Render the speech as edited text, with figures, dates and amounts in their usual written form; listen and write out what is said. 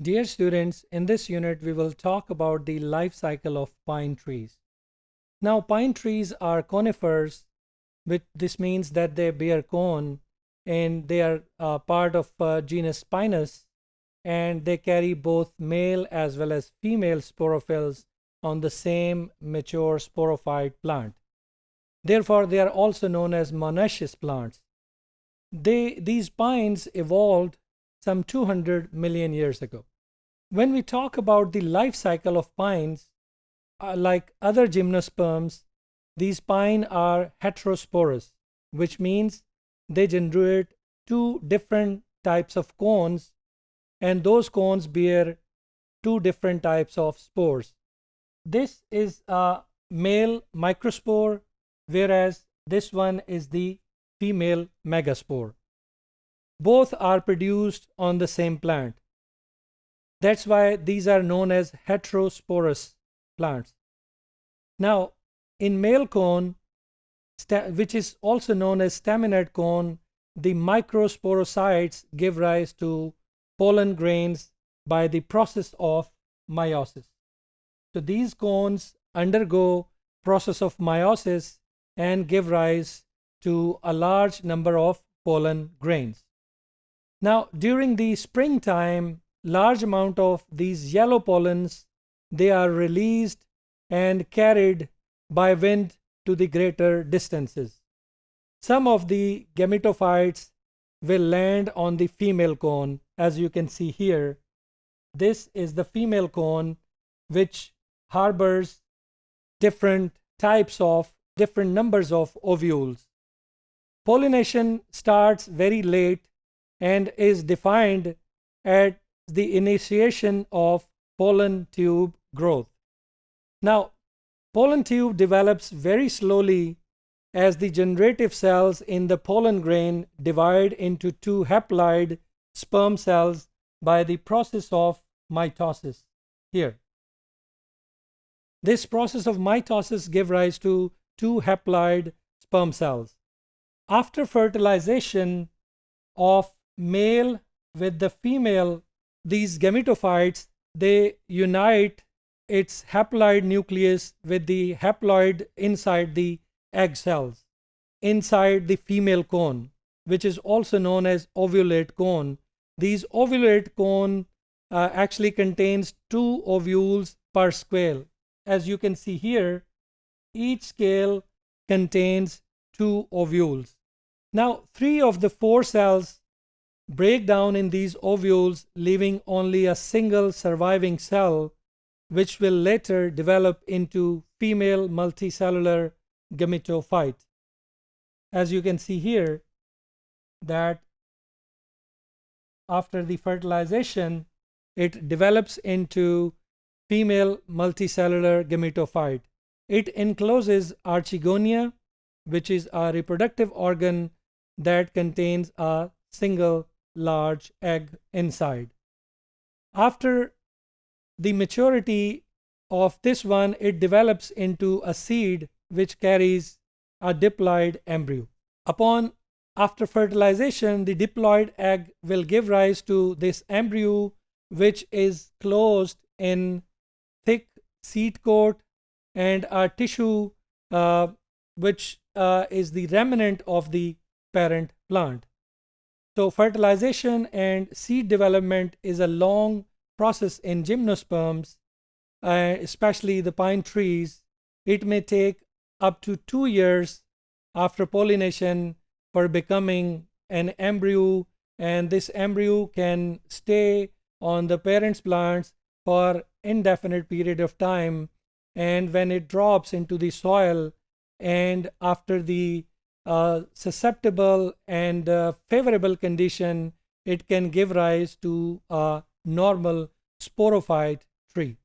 Dear students, in this unit we will talk about the life cycle of pine trees. Now, pine trees are conifers, which this means that they bear cone and they are part of genus Pinus, and they carry both male as well as female sporophylls on the same mature sporophyte plant. Therefore, they are also known as monoecious plants. These pines evolved some 200 million years ago. When we talk about the life cycle of pines, like other gymnosperms, these pine are heterosporous, which means they generate two different types of cones, and those cones bear two different types of spores. This is a male microspore, whereas this one is the female megaspore. Both are produced on the same plant. That's why these are known as heterosporous plants. Now, in male cone, which is also known as staminate cone, the microsporocytes give rise to pollen grains by the process of meiosis. So these cones undergo process of meiosis and give rise to a large number of pollen grains. Now, during the springtime, large amount of these yellow pollens, they are released and carried by wind to the greater distances. Some of the gametophytes will land on the female cone, as you can see here. This is the female cone, which harbors different numbers of ovules. Pollination starts very late and is defined at the initiation of pollen tube growth. Now, pollen tube develops very slowly as the generative cells in the pollen grain divide into two haploid sperm cells by the process of mitosis here. This process of mitosis gives rise to two haploid sperm cells. After fertilization of male with the female, these gametophytes, they unite its haploid nucleus with the haploid inside the egg cells, inside the female cone, which is also known as ovulate cone. These ovulate cone actually contains two ovules per scale. As you can see here, each scale contains two ovules. Now, 3 of the 4 cells break down in these ovules, leaving only a single surviving cell, which will later develop into female multicellular gametophyte. As you can see here, that after the fertilization, it develops into female multicellular gametophyte. It encloses archegonia, which is a reproductive organ that contains a single large egg inside. After the maturity of this one, it develops into a seed which carries a diploid embryo. After fertilization, the diploid egg will give rise to this embryo, which is closed in thick seed coat and a tissue which is the remnant of the parent plant. So fertilization and seed development is a long process in gymnosperms, especially the pine trees. It may take up to 2 years after pollination for becoming an embryo, and this embryo can stay on the parent's plants for indefinite period of time, and when it drops into the soil and after the susceptible and favorable condition, it can give rise to a normal sporophyte tree.